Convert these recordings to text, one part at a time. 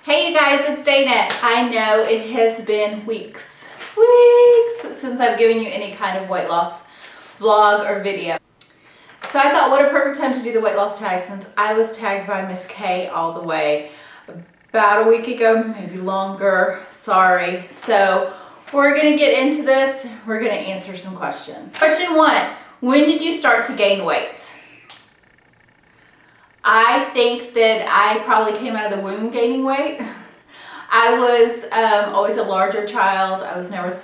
Hey you guys, it's Dana. I know it has been weeks since I've given you any kind of weight loss vlog or video. So I thought, what a perfect time to do the weight loss tag, since I was tagged by Miss K all the way about a week ago, maybe longer, sorry. So we're gonna get into this. We're gonna answer some questions. Question 1, when did you start to gain weight? I think that I probably came out of the womb gaining weight. I was always a larger child. I was never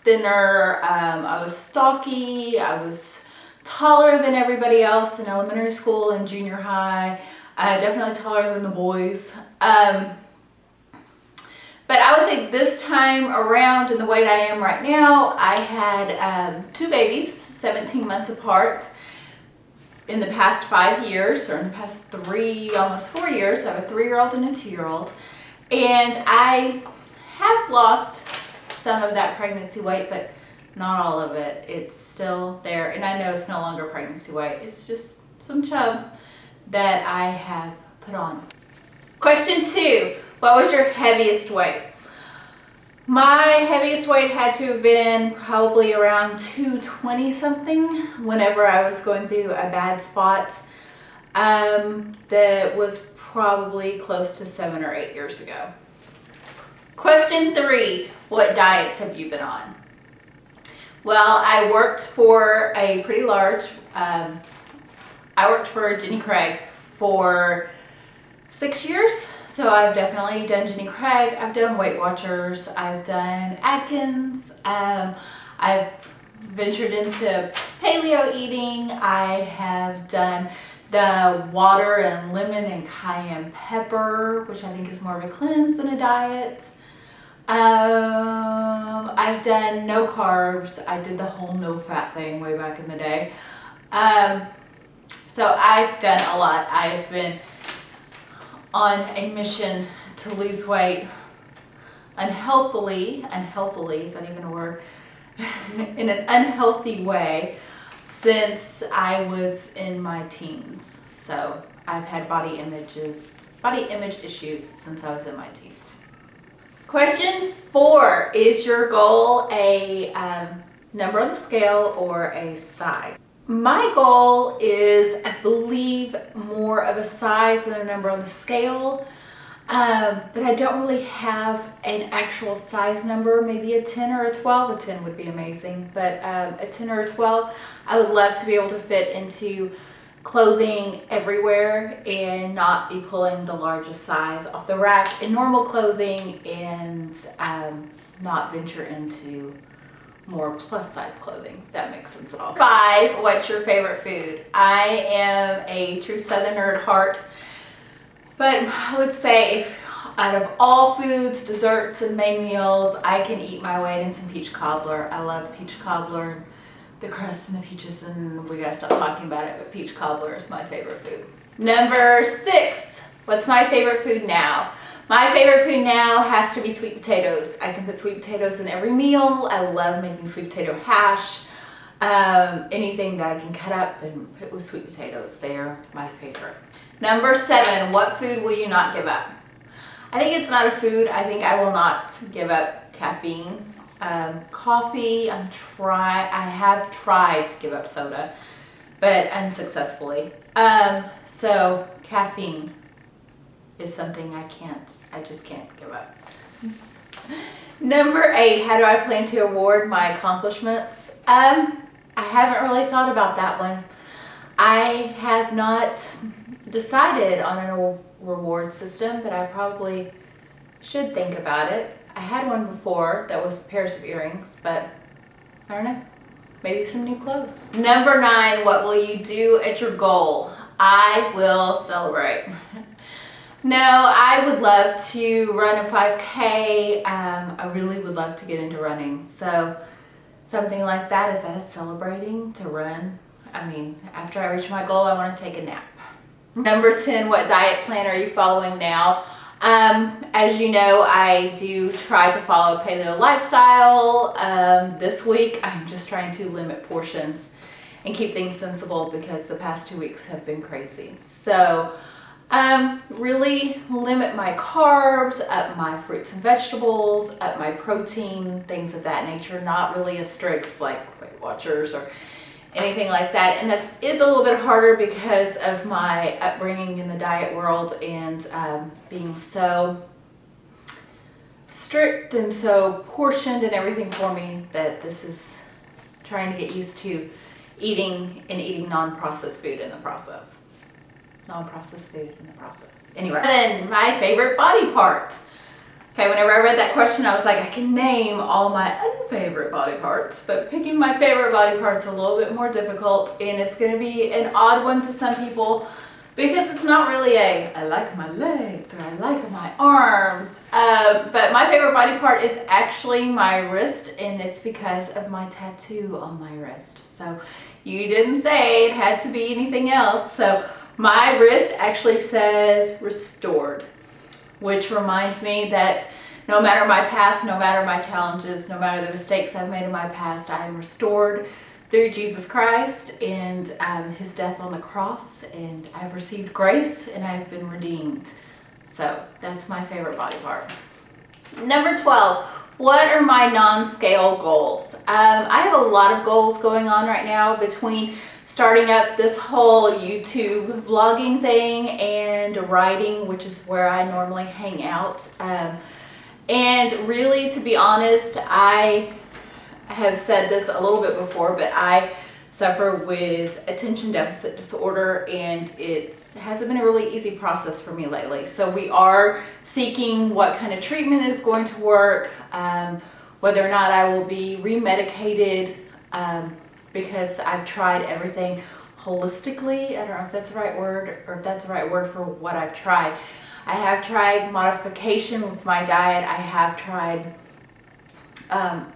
thinner. I was stocky. I was taller than everybody else in elementary school and junior high. Definitely taller than the boys. But I would say this time around, in the weight I am right now, I had 2 babies, 17 months apart. In the past 5 years, or in the past 3, almost 4 years, I have a 3-year-old and a 2-year-old. And I have lost some of that pregnancy weight, but not all of it. It's still there. And I know it's no longer pregnancy weight. It's just some chub that I have put on. Question 2, what was your heaviest weight? My heaviest weight had to have been probably around 220 something whenever I was going through a bad spot. That was probably close to 7 or 8 years ago. Question 3, what diets have you been on? Well, I worked for a pretty large, I worked for Jenny Craig for 6 years. So I've definitely done Jenny Craig, I've done Weight Watchers, I've done Atkins, I've ventured into paleo eating, I have done the water and lemon and cayenne pepper, which I think is more of a cleanse than a diet. I've done no carbs, I did the whole no fat thing way back in the day. So I've done a lot. I've been on a mission to lose weight unhealthily, is that even a word? In an unhealthy way since I was in my teens. So I've had body image issues since I was in my teens. Question 4, is your goal a number on the scale or a size? My goal is, I believe, more of a size than a number on the scale, but I don't really have an actual size number. Maybe a 10 or a 12. A 10 would be amazing, but a 10 or a 12, I would love to be able to fit into clothing everywhere and not be pulling the largest size off the rack in normal clothing, and not venture into more plus size clothing, if that makes sense at all. 5, what's your favorite food? I am a true southerner at heart, but I would say if out of all foods, desserts, and main meals, I can eat my weight in some peach cobbler. I love peach cobbler, the crust and the peaches, and we gotta stop talking about it, but peach cobbler is my favorite food. Number 6, what's my favorite food now? My favorite food now has to be sweet potatoes. I can put sweet potatoes in every meal. I love making sweet potato hash. Anything that I can cut up and put with sweet potatoes, they're my favorite. Number 7, what food will you not give up? I think it's not a food. I think I will not give up caffeine. Coffee, I have tried to give up soda, but unsuccessfully. So caffeine is something I just can't give up. Number 8, how do I plan to award my accomplishments? I haven't really thought about that one. I have not decided on a reward system, but I probably should think about it. I had one before that was pairs of earrings, but I don't know, maybe some new clothes. Number 9, what will you do at your goal? I will celebrate. No, I would love to run a 5K. I really would love to get into running. So something like that, is that a celebrating to run? I mean, after I reach my goal, I want to take a nap. Number 10, what diet plan are you following now? As you know, I do try to follow a paleo lifestyle. This week, I'm just trying to limit portions and keep things sensible because the past 2 weeks have been crazy. So Really limit my carbs, up my fruits and vegetables, up my protein, things of that nature. Not really as strict like Weight Watchers or anything like that. And that is a little bit harder because of my upbringing in the diet world and being so strict and so portioned and everything for me, that this is trying to get used to eating non-processed food in the process. Non-processed food in the process. Anyway, then my favorite body part. Okay, whenever I read that question, I was like, I can name all my unfavorite body parts, but picking my favorite body part's a little bit more difficult, and it's going to be an odd one to some people because it's not really I like my legs or I like my arms, but my favorite body part is actually my wrist, and it's because of my tattoo on my wrist. So you didn't say it had to be anything else. So my wrist actually says restored, which reminds me that no matter my past, no matter my challenges, no matter the mistakes I've made in my past, I am restored through Jesus Christ and his death on the cross, and I've received grace and I've been redeemed. So that's my favorite body part. Number 12, what are my non-scale goals? I have a lot of goals going on right now between starting up this whole YouTube vlogging thing and writing, which is where I normally hang out. And really, to be honest, I have said this a little bit before, but I suffer with attention deficit disorder, and it hasn't been a really easy process for me lately. So we are seeking what kind of treatment is going to work, whether or not I will be remedicated, because I've tried everything holistically. I don't know if that's the right word or if that's the right word for what I've tried. I have tried modification with my diet. I have tried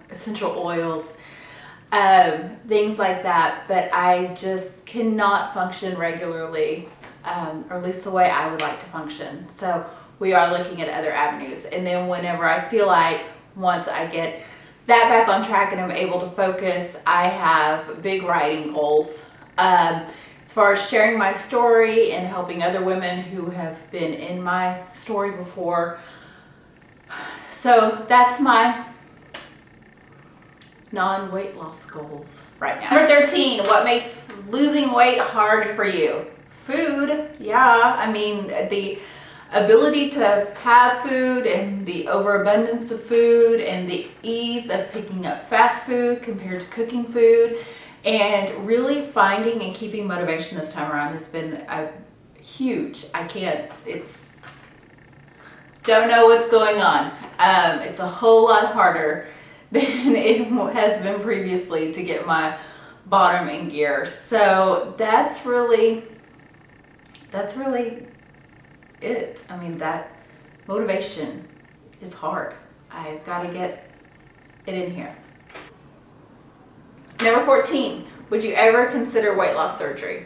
essential oils, things like that, but I just cannot function regularly, or at least the way I would like to function. So we are looking at other avenues. And then whenever I feel like once I get that back on track and I'm able to focus, I have big writing goals as far as sharing my story and helping other women who have been in my story before. So that's my non-weight loss goals right now. Number 13, what makes losing weight hard for you? Food. Yeah, I mean, the ability to have food and the overabundance of food and the ease of picking up fast food compared to cooking food, and really finding and keeping motivation this time around has been huge. Don't know what's going on. It's a whole lot harder than it has been previously to get my bottom in gear. So that's really it. I mean, that motivation is hard. I've got to get it in here. Number 14, would you ever consider weight loss surgery?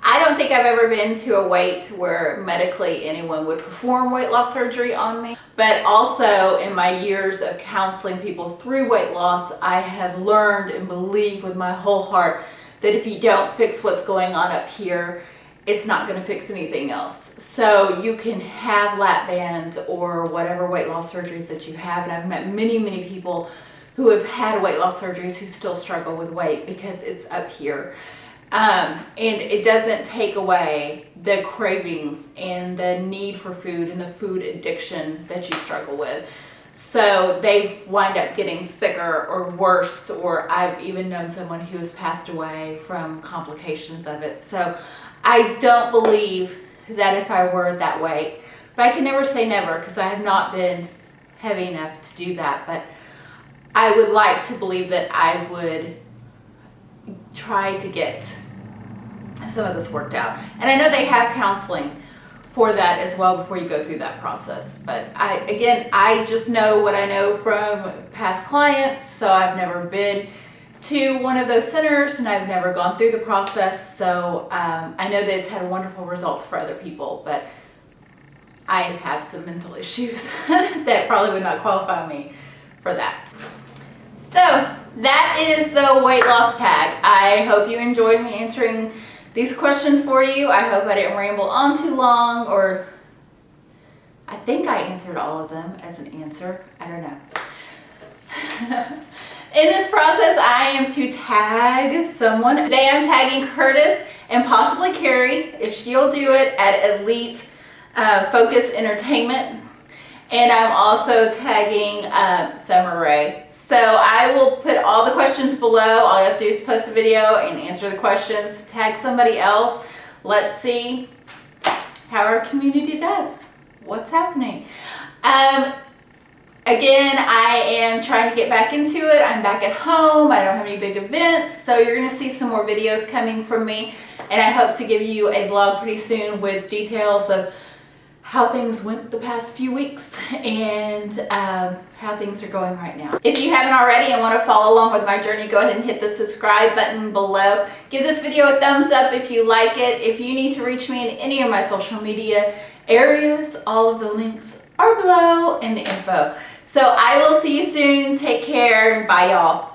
I don't think I've ever been to a weight where medically anyone would perform weight loss surgery on me. But also in my years of counseling people through weight loss, I have learned and believe with my whole heart that if you don't fix what's going on up here, it's not going to fix anything else. So you can have lap bands or whatever weight loss surgeries that you have. And I've met many, many people who have had weight loss surgeries who still struggle with weight because it's up here. And it doesn't take away the cravings and the need for food and the food addiction that you struggle with. So they wind up getting sicker or worse, or I've even known someone who has passed away from complications of it. So I don't believe that if I were that way, but I can never say never because I have not been heavy enough to do that. But I would like to believe that I would try to get some of this worked out. And I know they have counseling for that as well before you go through that process. But I just know what I know from past clients. So I've never been to one of those centers and I've never gone through the process. So I know that it's had wonderful results for other people, but I have some mental issues that probably would not qualify me for that. So that is the weight loss tag. I hope you enjoyed me answering these questions for you. I hope I didn't ramble on too long, or I think I answered all of them as an answer. I don't know. In this process, I am to tag someone. Today I'm tagging Curtis and possibly Carrie, if she'll do it, at Elite Focus Entertainment. And I'm also tagging Summer Rae. So I will put all the questions below. All you have to do is post a video and answer the questions. Tag somebody else. Let's see how our community does. What's happening? Again, I am trying to get back into it. I'm back at home. I don't have any big events. So you're going to see some more videos coming from me. And I hope to give you a vlog pretty soon with details of how things went the past few weeks and how things are going right now. If you haven't already and want to follow along with my journey, go ahead and hit the subscribe button below. Give this video a thumbs up if you like it. If you need to reach me in any of my social media areas, all of the links are below in the info. So I will see you soon. Take care. Bye, y'all.